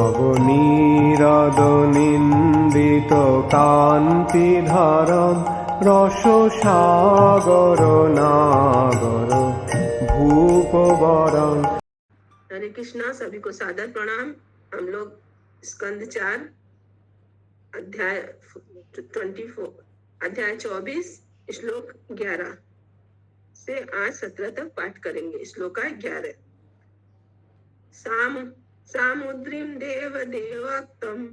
নবনীরদ-নিন্দিত কান্তিধারম রসসাগর নাগর भूपवरं। हरे कृष्णा, सभी को सादर प्रणाम। हम लोग स्कंद 4 अध्याय 24 अध्याय 24 श्लोक 11 से आज 17 तक पाठ करेंगे। श्लोक 11। सामुद्रीं देवदेवोक्तम्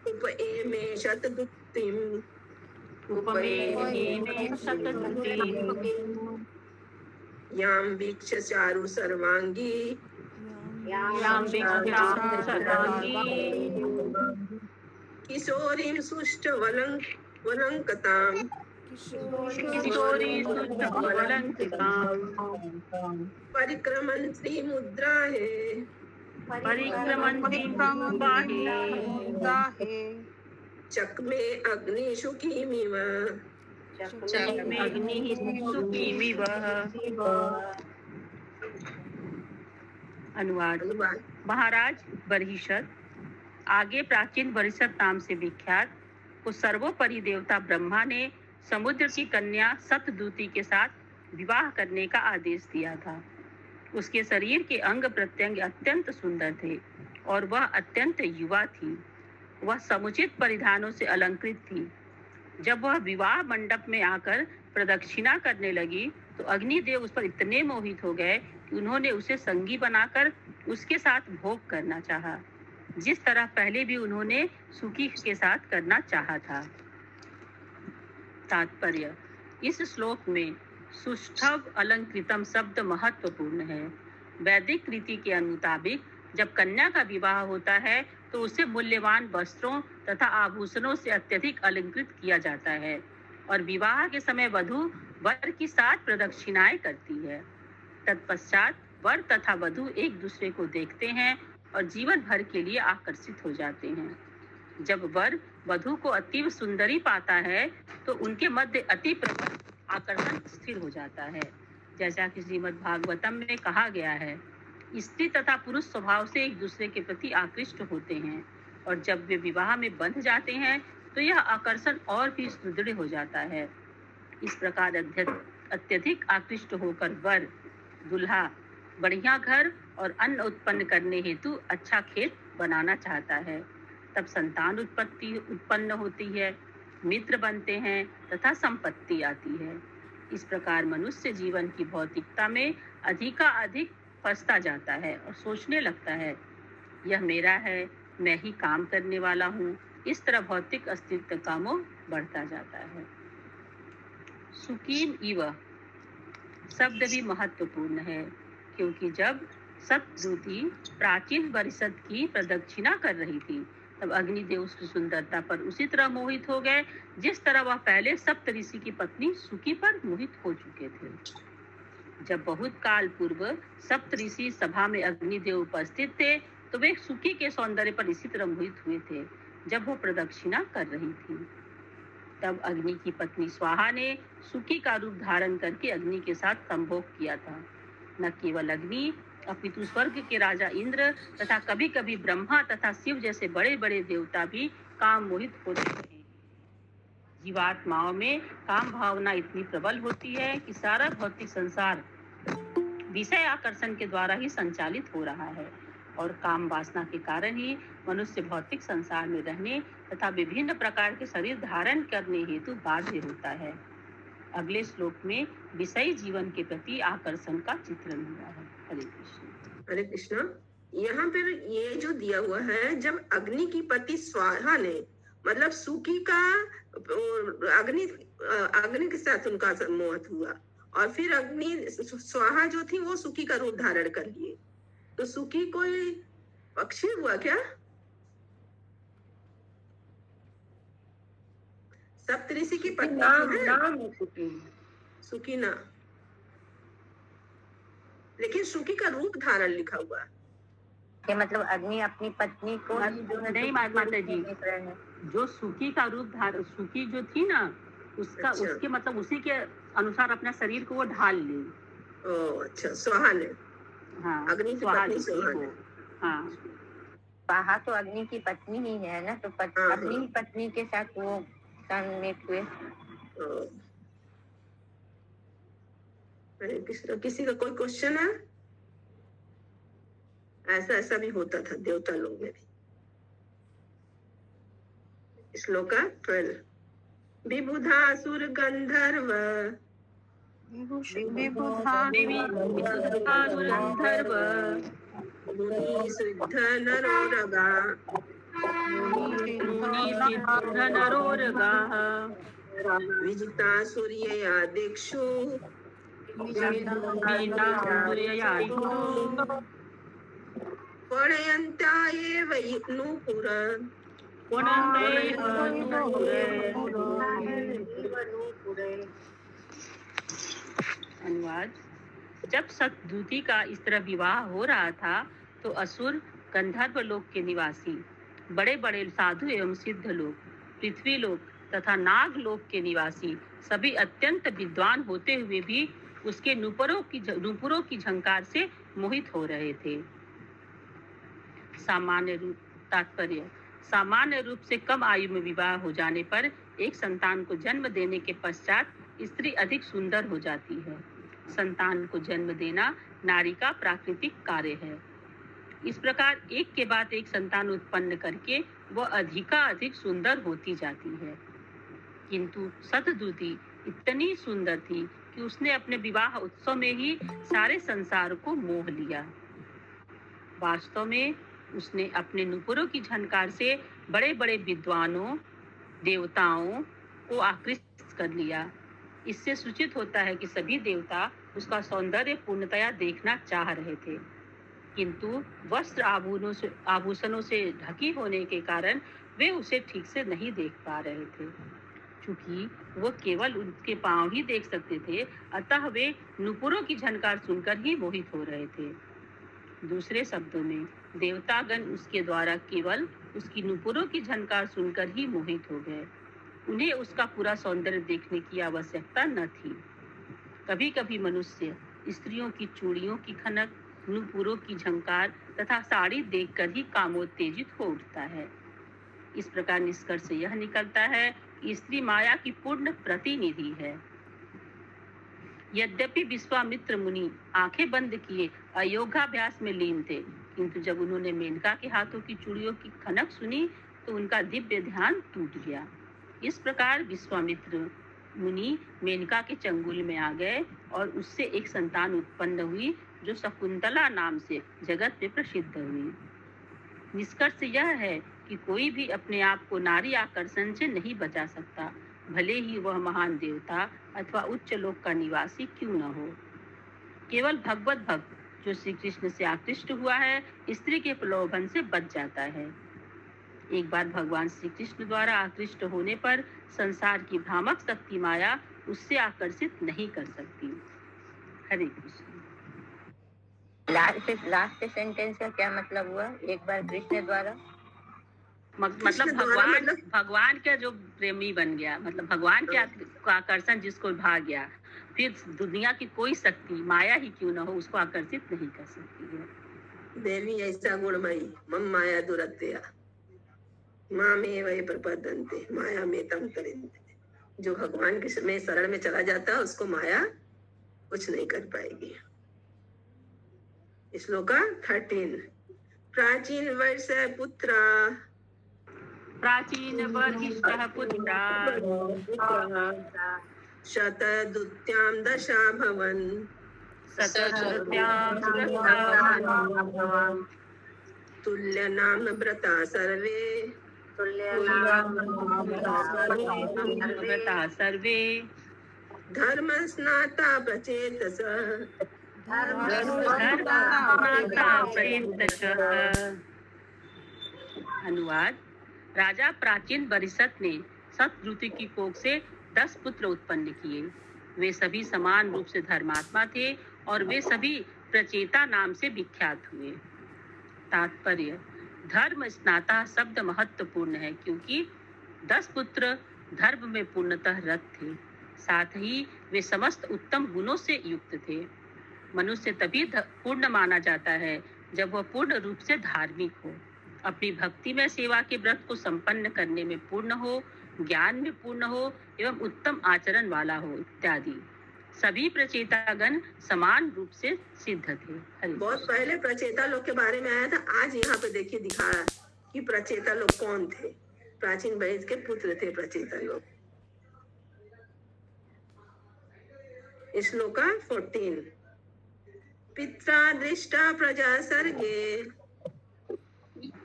उपएमे शतदुक्तिम् यां वीक्ष्य चारु सर्वांगी किशोरीं सुष्ट वलंकताम् परिक्रमन्त्री मुद्राहे चक्मे अग्निषु किमिव। अनुवाद। महाराज बरहिषद, आगे प्राचीन बरिषद नाम से विख्यात उस सर्वोपरि देवता ब्रह्मा ने समुद्र की कन्या सतदूति के साथ विवाह करने का आदेश दिया था। उसके शरीर के अंग प्रत्यंग अत्यंत सुंदर थे और वह अत्यंत युवा थी। वह समुचित परिधानों से अलंकृत थी। जब वह विवाह मंडप में आकर प्रदक्षिणा करने लगी तो अग्निदेव उस पर इतने मोहित हो गए कि उन्होंने उसे संगी बनाकर उसके साथ भोग करना चाहा, जिस तरह पहले भी उन्होंने सुकी के साथ करना चाहा था। तात्पर्य: इस श्लोक में सुष्ठव अलंकृतम शब्द महत्वपूर्ण है। वैदिक रीति के मुताबिक जब कन्या का विवाह होता है तो उसे मूल्यवान वस्त्रों तथा आभूषणों से अत्यधिक अलंकृत किया जाता है और विवाह के समय वधू वर की 7 प्रदक्षिणाएं करती है। तत्पश्चात वर तथा वधू एक दूसरे को देखते हैं और जीवन भर के लिए आकर्षित हो जाते हैं। जब वर वधू को अतीव सुंदरी पाता है तो उनके मध्य अति प्रबल आकर्षण स्थिर हो जाता है। जैसा कि श्रीमद् भागवतम में कहा गया है, स्त्री तथा पुरुष स्वभाव से एक दूसरे के प्रति आकृष्ट होते हैं और जब वे विवाह में बंध जाते हैं तो यह आकर्षण और भी सुदृढ़ हो जाता है। इस प्रकार अत्यधिक आकृष्ट होकर वर दुल्हा बढ़िया घर और अन्न उत्पन्न करने हेतु अच्छा खेत बनाना चाहता है। तब संतान उत्पन्न होती है, मित्र बनते हैं तथा संपत्ति आती है। इस प्रकार मनुष्य जीवन की भौतिकता में अधिक फंसता जाता है और सोचने लगता है, यह मेरा है, मैं ही काम करने वाला हूँ। इस तरह भौतिक अस्तित्व का मोह बढ़ता जाता है। सुकीम इव शब्द भी महत्वपूर्ण है, क्योंकि जब सतदूति प्राचीन बरिषद की प्रदक्षिणा कर रही थी तब अग्निदेव उसकी सुंदरता पर उसी तरह मोहित हो गए जिस तरह वह पहले सप्तऋषि की पत्नी सुकी पर मोहित हो चुके थे। जब बहुत काल पूर्व सप्तऋषि सभा में अग्निदेव उपस्थित थे तो वे सुकी के सौंदर्य पर इसी तरह मोहित हुए थे जब वो प्रदक्षिणा कर रही थी। तब अग्नि की पत्नी स्वाहा ने सुकी का रूप धारण करके अग्नि के साथ संभोग किया था। न केवल अग्नि अपितु स्वर्ग के राजा इंद्र तथा कभी कभी ब्रह्मा तथा शिव जैसे बड़े बड़े देवता भी काम मोहित होते हैं। जीवात्माओं में काम भावना इतनी प्रबल होती है कि सारा भौतिक संसार विषय आकर्षण के द्वारा ही संचालित हो रहा है और काम वासना के कारण ही मनुष्य भौतिक संसार में रहने तथा विभिन्न प्रकार के शरीर धारण करने हेतु बाध्य होता है। अगले श्लोक में विषयी जीवन के प्रति आकर्षण का चित्रण हुआ है। हरे कृष्ण। हरे कृष्णा। यहाँ पर ये जो दिया हुआ है, जब अग्नि की पति स्वाहा ने मतलब सुकी का अग्नि के साथ उनका मोह हुआ और फिर अग्नि स्वाहा जो थी वो सुकी का रूप धारण कर लिए, तो सुकी कोई पक्षी हुआ क्या? सप्तऋषि की पत्नी है सुकी ना, लेकिन सुकी का रूप धारण लिखा हुआ है। मतलब अग्नि अपनी पत्नी को नहीं माता जी, जो सुकी का रूप धारण, सुकी जो थी ना उसका, अच्छा। उसके मतलब उसी के अनुसार अपना शरीर को वो ढाल ली। ओ अच्छा, स्वाहा ने, हाँ, अग्नि की स्वाहा पत्नी जी स्वाहा को। ने। हाँ, स्वाहा तो अग्नि की पत्नी ही है ना, तो हाँ, अपनी हाँ। ही पत्नी के साथ वो सम्मिलित हुए। ओ, हरे कृष्ण। किसी का कोई क्वेश्चन है? ऐसा भी होता था देवता लोग में भी। श्लोका 12। विबुधासुर गंधर्व गंधर्व मुनि सिद्ध नरोरगा मुनि सिद्ध नरोरगाः विजितासुर्यया दिक्षु वीणासुरयादिषु पणयन्त्या एव नूपुर पुनन्ते नूपुरे। अनुवाद। जब सतद्रुति का इस तरह विवाह हो रहा था तो असुर, गंधर्व लोक के निवासी, बड़े बड़े साधु एवं सिद्ध लोग, पृथ्वी लोक तथा नाग लोक के निवासी सभी अत्यंत विद्वान होते हुए भी उसके नूपुरों की झंकार से मोहित हो रहे थे। तात्पर्य। सामान्य रूप से कम आयु में विवाह हो जाने पर एक संतान को जन्म देने के पश्चात स्त्री अधिक सुंदर हो जाती है। संतान को जन्म देना नारी का प्राकृतिक कार्य है। इस प्रकार एक के बाद एक संतान उत्पन्न करके वह अधिक सुंदर होती जाती है। किंतु सतद्रुति इतनी सुंदर थी कि उसने अपने विवाह उत्सव में ही सारे संसार को मोह लिया। वास्तव में उसने अपने नूपुरों की झनकार से बड़े बड़े विद्वानों, देवताओं को आकृष्ट कर लिया। इससे सूचित होता है कि सभी देवता उसका सौंदर्य पूर्णतया देखना चाह रहे थे, किंतु वस्त्र आभूषणों से ढकी होने के कारण वे उसे ठीक से नहीं देख पा रहे थे। चूंकि वो केवल उनके पांव ही देख सकते थे, अतः वे नूपुरों की झनकार सुनकर ही मोहित हो रहे थे। दूसरे शब्दों में देवतागण उसके द्वारा केवल उसकी नूपुरों की झनकार सुनकर ही मोहित हो गए। उन्हें उसका पूरा सौंदर्य देखने की आवश्यकता न थी। कभी कभी मनुष्य स्त्रियों की चूड़ियों की खनक, नूपुरों की झंकार तथा साड़ी देखकर ही कामोत्तेजित हो उठता है। इस प्रकार निष्कर्ष यह निकलता है कि स्त्री माया की पूर्ण प्रतिनिधि है। यद्यपि विश्वामित्र मुनि आंखें बंद किए अयोगाभ्यास में लीन थे, किंतु जब उन्होंने मेनका के हाथों की चूड़ियों की खनक सुनी तो उनका दिव्य ध्यान टूट गया। इस प्रकार विश्वामित्र मुनि मेनका के चंगुल में आ गए और उससे एक संतान उत्पन्न हुई जो शकुंतला नाम से जगत में प्रसिद्ध हुई। निष्कर्ष यह है कि कोई भी अपने आप को नारी आकर्षण से नहीं बचा सकता, भले ही वह महान देवता अथवा उच्च लोक का निवासी क्यों न हो। केवल भगवत भक्त जो श्री कृष्ण से आकृष्ट हुआ है, स्त्री के प्रलोभन से बच जाता है। एक बार भगवान श्री कृष्ण द्वारा आकृष्ट होने पर संसार की भ्रामक शक्ति माया उससे आकर्षित नहीं कर सकती। हरे कृष्ण। लास्ट सेंटेंस का क्या मतलब हुआ? एक बार कृष्ण द्वारा मतलब भगवान का जो प्रेमी बन गया, मतलब भगवान के आकर्षण जिसको भा गया, फिर दुनिया की कोई शक्ति माया ही क्यों न हो उसको आकर्षित नहीं कर सकती है। देवी ऐसा गुणमयी मम माया दुरत्या माँ में वही प्रपदन्ते माया में तम तरिन्ते। जो भगवान के में शरण में चला जाता है उसको माया कुछ नहीं कर पाएगी। श्लोका 13। प्राचीन वर्ष पुत्रा प्राचीन वर्षिष्ठः पुत्रा शतदुत्यां दशा भवन् तुल्यनाम व्रता सर्वे धर्म स्नाता प्रचेतस। अनुवाद। राजा प्राचीन बरिसत ने सतद्रुति की कोख से 10 पुत्र उत्पन्न किए। वे सभी समान रूप से धर्मात्मा थे और वे सभी प्रचेता नाम से विख्यात हुए। तात्पर्य। धर्म स्नाता शब्द महत्वपूर्ण है क्योंकि 10 पुत्र धर्म में पूर्णतः रत थे, साथ ही वे समस्त उत्तम गुणों से युक्त थे। मनुष्य तभी पूर्ण माना जाता है जब वह पूर्ण रूप से धार्मिक हो, अपनी भक्ति में सेवा के व्रत को संपन्न करने में पूर्ण हो, ज्ञान में पूर्ण हो एवं उत्तम आचरण वाला हो इत्यादि। सभी प्रचेतागण समान रूप से सिद्ध थे। बहुत पहले प्रचेता लोग के बारे में आया था, आज यहाँ पे देखिए दिखा रहा है कि प्रचेता लोग कौन थे। प्राचीन वेद के पुत्र थे प्रचेता लोग। श्लोक 14 पित्रा दृष्टा प्रजा सर्गे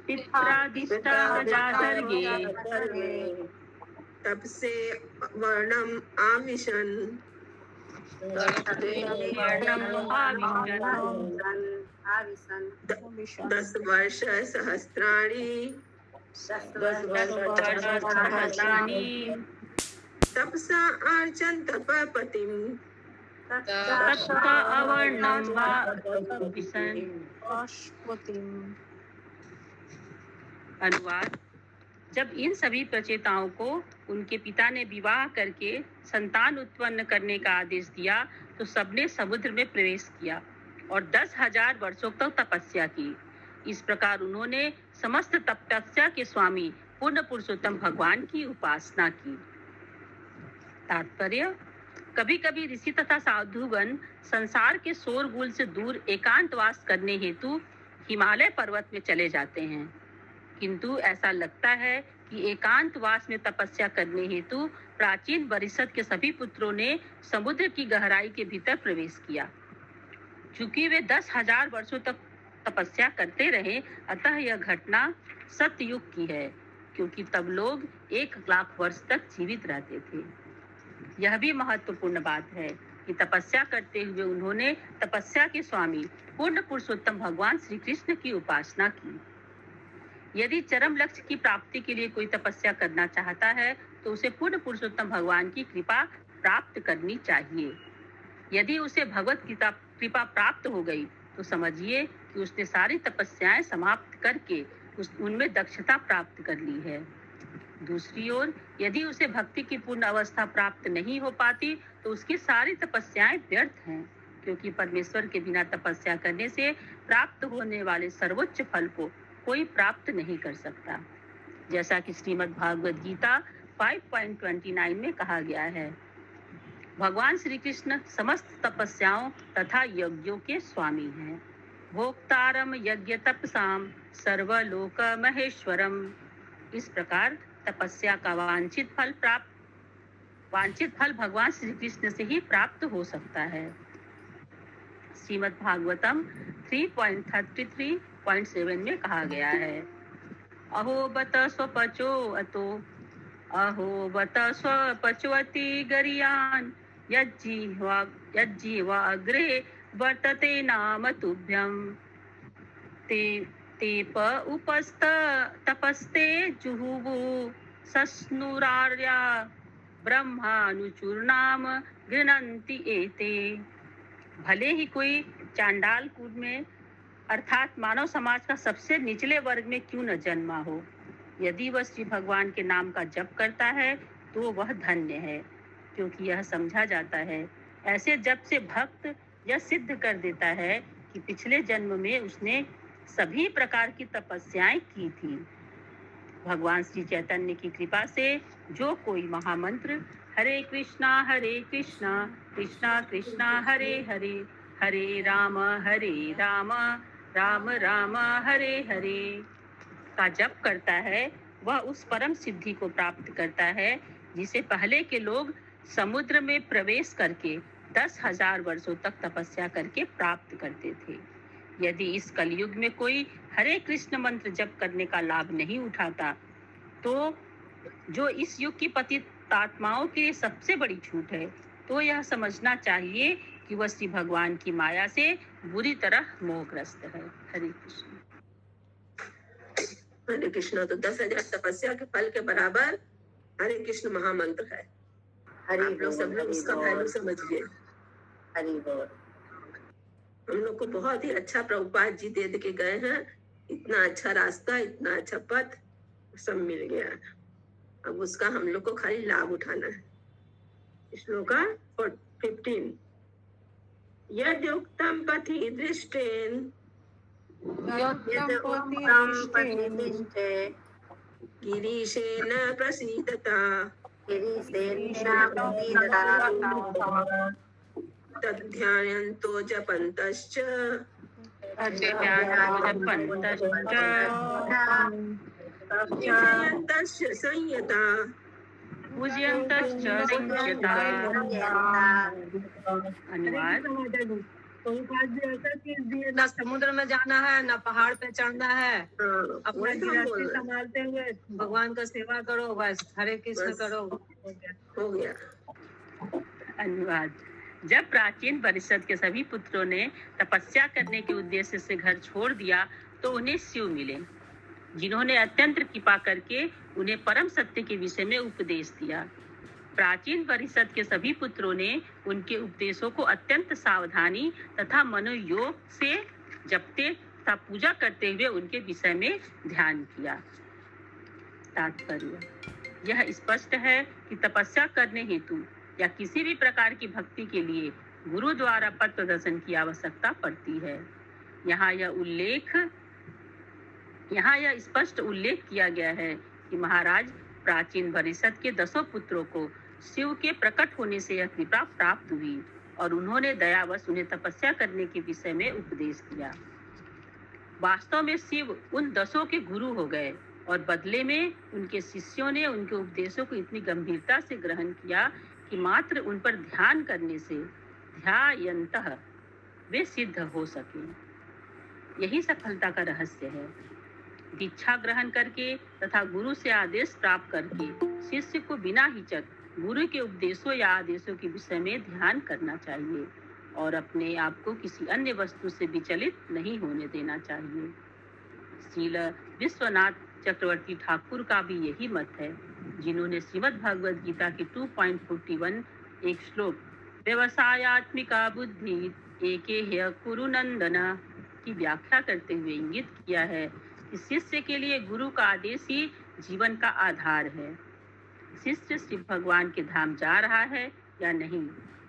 पित्रादिष्टा प्रजा सर्गे तब से वर्णम आविशन आविशन 10 वर्ष सहस्राणि तपसा अर्चन तपपतिम अनुवाद। जब इन सभी प्रचेताओं को उनके पिता ने विवाह करके संतान उत्पन्न करने का आदेश दिया तो सबने समुद्र में प्रवेश किया और 10,000 वर्षों तक तपस्या की। इस प्रकार उन्होंने समस्त तपस्या के स्वामी पूर्ण पुरुषोत्तम भगवान की उपासना की। तात्पर्य, कभी कभी ऋषि तथा साधुगण संसार के शोरगुल से दूर एकांतवास करने हेतु हिमालय पर्वत में चले जाते हैं, किंतु ऐसा लगता है कि एकांतवास में तपस्या करने हेतु प्राचीन वरिष्ठ के सभी पुत्रों ने समुद्र की गहराई के भीतर प्रवेश किया। चूंकि वे 10,000 वर्षों तक तपस्या करते रहे, अतः यह घटना सतयुग की है, क्योंकि तब लोग 1 लाख वर्ष तक जीवित रहते थे। यह भी महत्वपूर्ण बात है कि तपस्या करते हुए उन्होंने तपस्या के स्वामी पूर्ण पुरुषोत्तम भगवान श्री कृष्ण की उपासना की। यदि चरम लक्ष्य की प्राप्ति के लिए कोई तपस्या करना चाहता है तो उसे पूर्ण पुरुषोत्तम भगवान की कृपा प्राप्त करनी चाहिए। यदि उसे भगवत कृपा प्राप्त हो गई तो समझिए कि उसने सारी तपस्याएं समाप्त करके उनमें दक्षता प्राप्त कर ली है। दूसरी ओर, यदि उसे भक्ति की पूर्ण अवस्था प्राप्त नहीं हो पाती तो उसकी सारी तपस्याएं व्यर्थ हैं, क्योंकि परमेश्वर के बिना तपस्या करने से प्राप्त होने वाले सर्वोच्च फल को कोई प्राप्त नहीं कर सकता। जैसा कि श्रीमद् भागवत गीता 5.29 में कहा गया है, भगवान श्री कृष्ण समस्त तपस्याओं तथा यज्ञों के स्वामी हैं। भोक्तारम यज्ञ तपसाम सर्वलोक महेश्वरम। इस प्रकार तपस्या का वांछित फल भगवान श्री कृष्ण से ही प्राप्त हो सकता है। श्रीमद् भागवतम 3.33.7 में कहा गया है, अहो बत स्वपचो अतो अहो बत स्वपचवती गरियान यज्जीवा अग्रे वर्तते नाम तुभ्यं तेप उपस्त तपस्ते जुहुवु सस्नुरार्या ब्रह्मानुचूर्णाम गृह्णन्ति एते। भले ही कोई चांडाल कुल में अर्थात मानव समाज का सबसे निचले वर्ग में क्यों न जन्मा हो, यदि वह श्री भगवान के नाम का जप करता है तो वह धन्य है, क्योंकि यह समझा जाता है ऐसे जप से भक्त यह सिद्ध कर देता है कि पिछले जन्म में उसने सभी प्रकार की तपस्याएं की थी। भगवान श्री चैतन्य की कृपा से जो कोई महामंत्र हरे कृष्णा कृष्णा कृष्णा हरे हरे, हरे राम राम राम हरे हरे का जप करता है, वह उस परम सिद्धि को प्राप्त करता है जिसे पहले के लोग समुद्र में प्रवेश करके 10,000 वर्षों तक तपस्या करके प्राप्त करते थे। यदि इस कलयुग में कोई हरे कृष्ण मंत्र जप करने का लाभ नहीं उठाता तो जो इस युग की पतित आत्माओं के लिए सबसे बड़ी छूट है, तो यह समझना चाहिए कि वह श्री भगवान की माया से बुरी तरह मोहग्रस्त है। हरे कृष्ण। हरे कृष्ण तो 10,000 तपस्या के फल के बराबर हरे कृष्ण महामंत्र है। आप लोग सब लोग उसका वैल्यू समझिए। हरि बोल। हम लोग को बहुत ही अच्छा प्रभुपाद जी दे के गए हैं, इतना अच्छा रास्ता, इतना अच्छा पथ सब मिल गया। अब उसका हम लोग को खाली लाभ उठाना है। श्लोक 15 यद्युक्तं पथि दृष्टेन गिरीशेन प्रसीदता तद्ध्यायन्तो जपन्तश्च पूजयन्तश्च संयता पूजयन्तश्च संयता। अनुवाद। प्रभुपाद जी ऐसा चीज दिए, ना समुद्र में जाना है ना पहाड़ पे चढ़ना है, अपना वही तो हम बोल गृहस्थी रहे हैं। संभालते हुए भगवान का सेवा करो, बस हरे कृष्ण बस। करो। हो गया। अनुवाद। जब प्राचीन परिषद के सभी पुत्रों ने तपस्या करने के उद्देश्य से घर छोड़ दिया तो उन्हें शिव मिले, जिन्होंने अत्यंत कृपा करके उन्हें परम सत्य के विषय में उपदेश दिया। प्राचीन परिषद के सभी पुत्रों ने उनके उपदेशों को अत्यंत सावधानी तथा मनोयोग से जपते तथा पूजा करते हुए उनके विषय में ध्यान किया। तात्पर्य। यह स्पष्ट है कि तपस्या करने हेतु या किसी भी प्रकार की भक्ति के लिए गुरु द्वारा पथ प्रदर्शन की आवश्यकता पड़ती है। यहाँ यह स्पष्ट उल्लेख किया गया है कि महाराज प्राचीन परिषद के 10 पुत्रों को शिव के प्रकट होने से यह कृपा प्राप्त हुई और उन्होंने दयावश उन्हें तपस्या करने के विषय में उपदेश किया। वास्तव में शिव उन 10 के गुरु हो गए और बदले में उनके शिष्यों ने उनके उपदेशों को इतनी गंभीरता से ग्रहण किया कि मात्र उन पर ध्यान करने से ध्यायन्तः वे सिद्ध हो सके। यही सफलता का रहस्य है। दीक्षा ग्रहण करके तथा गुरु से आदेश प्राप्त करके शिष्य को बिना हिचक गुरु के उपदेशों या आदेशों के विषय में ध्यान करना चाहिए और अपने आप को किसी अन्य वस्तु से विचलित नहीं होने देना चाहिए। श्रील विश्वनाथ चक्रवर्ती ठाकुर का भी यही मत है, जिन्होंने श्रीमद् भगवद गीता के 2.41 एक श्लोक व्यवसायात्मिका बुद्धि एके ह्य कुरु नंदन की व्याख्या करते हुए इंगित किया है कि शिष्य के लिए गुरु का आदेश ही जीवन का आधार है। शिष्य शिव भगवान के धाम जा रहा है या नहीं,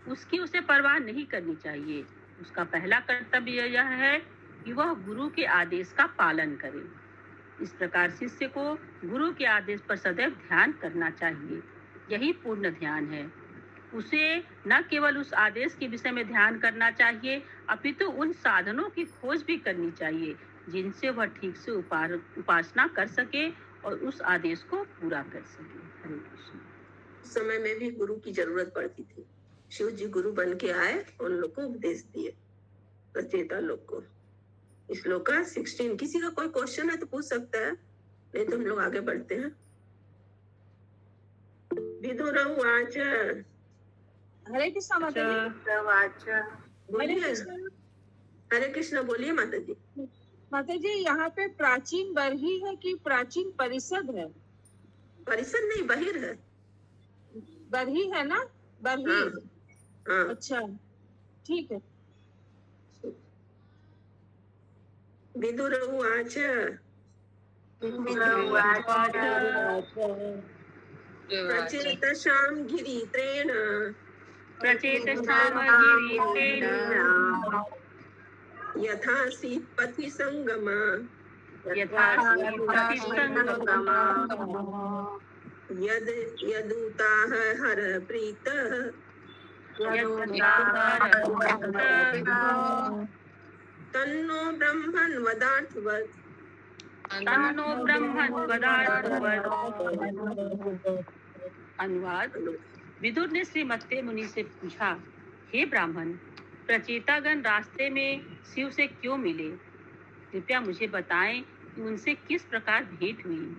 उसकी उसे परवाह नहीं करनी चाहिए। उसका पहला कर्तव्य यह है कि वह गुरु के आदेश का पालन करे। इस प्रकार शिष्य को गुरु के आदेश पर सदैव ध्यान करना चाहिए। यही पूर्ण ध्यान है। उसे न केवल उस आदेश के विषय में ध्यान करना चाहिए, अपितु उन साधनों की खोज भी करनी चाहिए जिनसे वह ठीक से उपासना कर सके और उस आदेश को पूरा कर सके। हरे कृष्ण। उस समय में भी गुरु की जरूरत पड़ती थी। शिव जी गुरु बन के आए, उन लोग को उपदेश दिए, प्रचेता लोग को। इस श्लोक का 16। किसी का कोई क्वेश्चन है तो पूछ सकता है, नहीं तो हम लोग आगे बढ़ते हैं। विदुर उवाच। हरे कृष्ण माता जी। बोलिए। हरे कृष्ण बोलिए माता जी। माता जी, यहाँ पे प्राचीन बरही है कि प्राचीन परिषद है? परिषद नहीं, बहिर है। बरही है ना? बरही। हाँ। अच्छा, ठीक है। विदुर उवाच। प्रचेतसां गिरित्रेण यथा पथि संगम यद यदूताः हर प्रीतः तन्नो ब्रह्मन् वदार्थवत्। अनुवाद। विदुर ने श्री मत्ते मुनि से पूछा, हे ब्राह्मण, प्रचेतागण रास्ते में शिव से क्यों मिले? कृपया मुझे बताएं कि उनसे किस प्रकार भेंट हुई।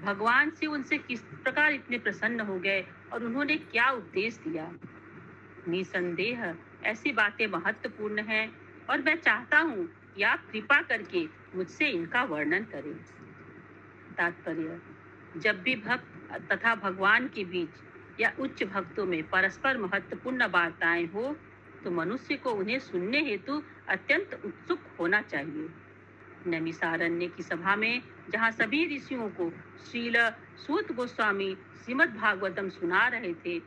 भगवान शिव उनसे किस प्रकार इतने प्रसन्न हो गए और उन्होंने क्या उपदेश दिया। निसंदेह ऐसी बातें महत्वपूर्ण हैं और मैं चाहता हूँ कि आप कृपा करके मुझसे इनका वर्णन करें। तात्पर्य। जब भी भक्त तथा भगवान के बीच या उच्च भक्तों में परस्पर महत्वपूर्ण वार्ताएं हो तो मनुष्य को उन्हें सुनने हेतु अत्यंत उत्सुक होना चाहिए। नैमिषारण्य की सभा में जहाँ सभी ऋषियों को श्रील सूत गोस्वामी श्रीमद् भागवतम सुना रहे थे,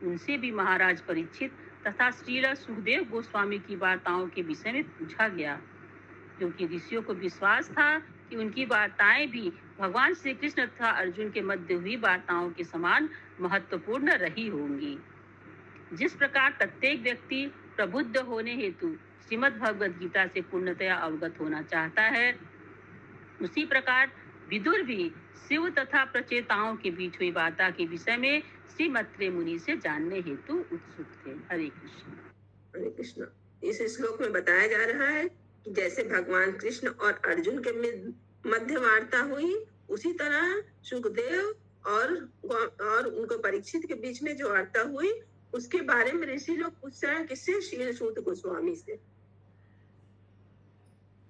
उनसे भी महाराज परीक्षित तथा श्रील सुखदेव गोस्वामी की वार्ताओं के विषय में पूछा गया, क्योंकि ऋषियों को विश्वास था कि उनकी वार्ताएं भी भगवान श्री कृष्ण तथा अर्जुन के मध्य हुई वार्ताओं के समान महत्वपूर्ण रही होंगी। जिस प्रकार प्रत्येक व्यक्ति प्रबुद्ध होने हेतु श्रीमद् भगवद गीता से पूर्णतया अवगत होना चाहता है, उसी प्रकार विदुर भी शिव तथा प्रचेताओं के बीच हुई वार्ता के विषय में श्री मैत्रेय मुनि से जानने हेतु उत्सुक थे। हरे कृष्ण। हरे कृष्ण। इस श्लोक में बताया जा रहा है कि जैसे भगवान कृष्ण और अर्जुन के मध्य वार्ता हुई, उसी तरह सुखदेव और उनको परीक्षित के बीच में जो वार्ता हुई, उसके बारे में ऋषि लोग पूछ रहे हैं। किससे? श्री सूत गोस्वामी से।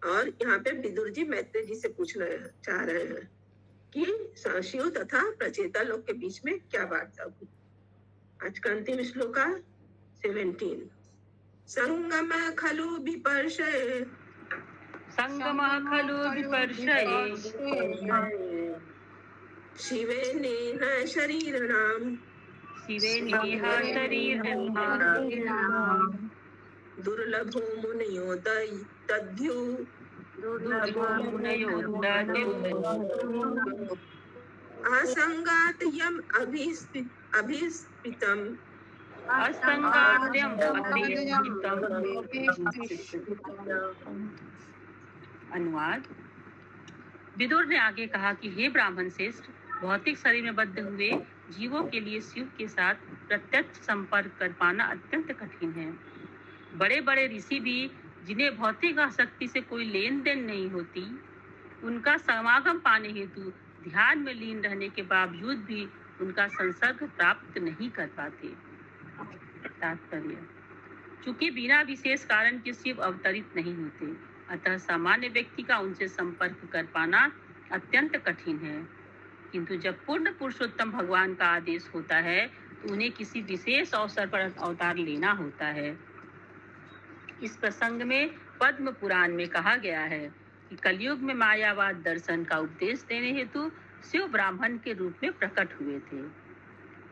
और यहाँ पे विदुर जी मैत्रेय जी से पूछना चाह रहे हैं कि शिव तथा प्रचेता लोग के बीच में क्या वार्ता हुई। आज का अंतिम श्लोक 17। संगम खलु विपर्शये, संगमः खलु विपर्शये, शिवे नेह शरीरणाम, शिवे नेह शरीरणाम, दुर्लभो मुनयो तद्यु, दुर्लभो मुनयो दद्युः, असंगात यम अभिस्पितम, असंगात्यम अभिस्थितम्। अनुवाद। विदुर ने आगे कहा कि हे ब्राह्मण श्रेष्ठ, भौतिक शरीर में बद्ध हुए जीवों के लिए शिव के साथ प्रत्यक्ष संपर्क कर पाना अत्यंत कठिन है। बड़े बड़े ऋषि भी, जिन्हें भौतिक आसक्ति से कोई लेन देन नहीं होती, उनका समागम पाने हेतु ध्यान में लीन रहने के बावजूद भी उनका संसर्ग प्राप्त नहीं कर पाते। तात्पर्य: चूंकि बिना विशेष कारण के शिव अवतरित नहीं होते, अतः सामान्य व्यक्ति का उनसे संपर्क कर पाना अत्यंत कठिन है। किंतु जब पूर्ण पुरुषोत्तम भगवान का आदेश होता है तो उन्हें किसी विशेष अवसर पर अवतार लेना होता है। इस प्रसंग में पद्म पुराण में कहा गया है कि कलयुग में मायावाद दर्शन का उपदेश देने हेतु शिव ब्राह्मण के रूप में प्रकट हुए थे।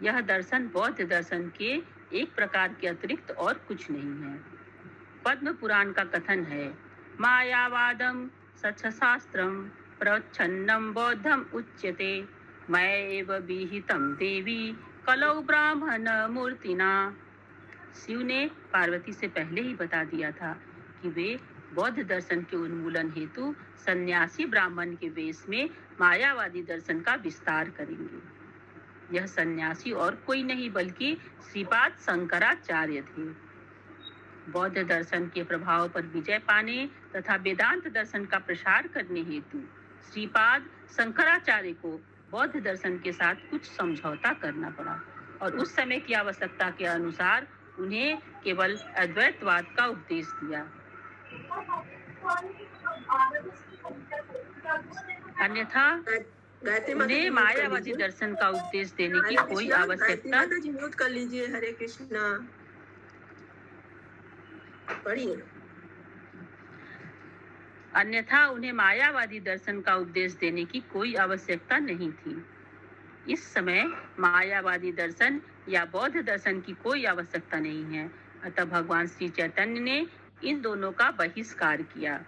यह दर्शन बौद्ध दर्शन के एक प्रकार के अतिरिक्त और कुछ नहीं है। पद्म पुराण का कथन है, मायावादम सच्छशास्त्रम प्रच्छन्नम बौद्धम उच्यते, मयैव विहितम देवी कलौ ब्राह्मण मूर्तिना। शिव ने पार्वती से पहले ही बता दिया था कि वे बौद्ध दर्शन के उन्मूलन हेतु सन्यासी ब्राह्मण के वेश में मायावादी दर्शन का विस्तार करेंगे। यह सन्यासी और कोई नहीं बल्कि श्रीपाद शंकराचार्य थे। बौद्ध दर्शन के प्रभाव पर विजय पाने तथा वेदांत दर्शन का प्रसार करने हेतु श्रीपाद शंकराचार्य को बौद्ध दर्शन के साथ कुछ समझौता करना पड़ा और उस समय की आवश्यकता के अनुसार उन्हें केवल अद्वैतवाद का उपदेश दिया। अन्यथा उन्हें मायावादी दर्शन का उपदेश देने की कोई आवश्यकता। म्यूट कर लीजिए। हरे कृष्णा पढ़िए। अन्यथा उन्हें मायावादी दर्शन का उपदेश देने की कोई आवश्यकता नहीं थी। इस समय मायावादी दर्शन या बौद्ध दर्शन की कोई आवश्यकता नहीं है। अतः भगवान श्री चैतन्य ने इन दोनों का बहिष्कार किया।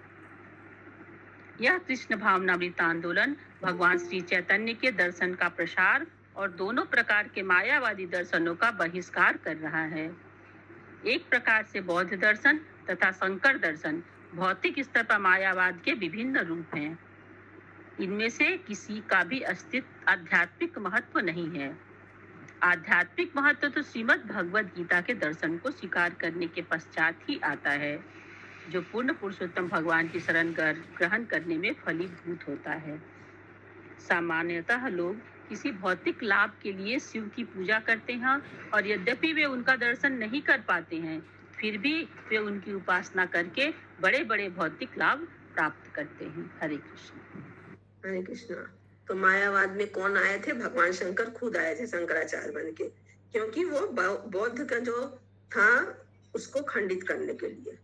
यह कृष्ण भावनामृत आंदोलन भगवान श्री चैतन्य के दर्शन का प्रसार और दोनों प्रकार के मायावादी दर्शनों का बहिष्कार कर रहा है। एक प्रकार से बौद्ध दर्शन तथा शंकर दर्शन भौतिक स्तर पर मायावाद के विभिन्न रूप हैं। इनमें से किसी का भी अस्तित्व आध्यात्मिक महत्व नहीं है। आध्यात्मिक महत्व तो श्रीमद् भगवद गीता के दर्शन को स्वीकार करने के पश्चात ही आता है, जो पूर्ण पुरुषोत्तम भगवान की शरण ग्रहण करने में फलीभूत होता है। सामान्यतः लोग किसी भौतिक लाभ के लिए शिव की पूजा करते हैं और यद्यपि वे उनका दर्शन नहीं कर पाते हैं, फिर भी वे उनकी उपासना करके बड़े बड़े भौतिक लाभ प्राप्त करते हैं। हरे कृष्ण। हरे कृष्णा। तो मायावाद में कौन आए थे? भगवान शंकर खुद आए थे शंकराचार्य बन के, क्योंकि वो बौद्ध का जो था उसको खंडित करने के लिए,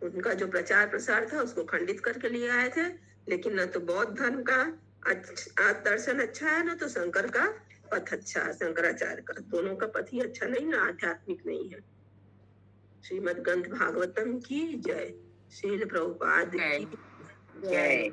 उनका जो प्रचार प्रसार था उसको खंडित करके लिए आए थे। लेकिन न तो बौद्ध धर्म का दर्शन अच्छा है, न तो शंकर का पथ अच्छा है, शंकराचार्य का। दोनों का पथ ही अच्छा नहीं, ना आध्यात्मिक नहीं है। श्रीमद् ग्रंथ भागवतम की जय। श्रील प्रभुपाद की जय। जय।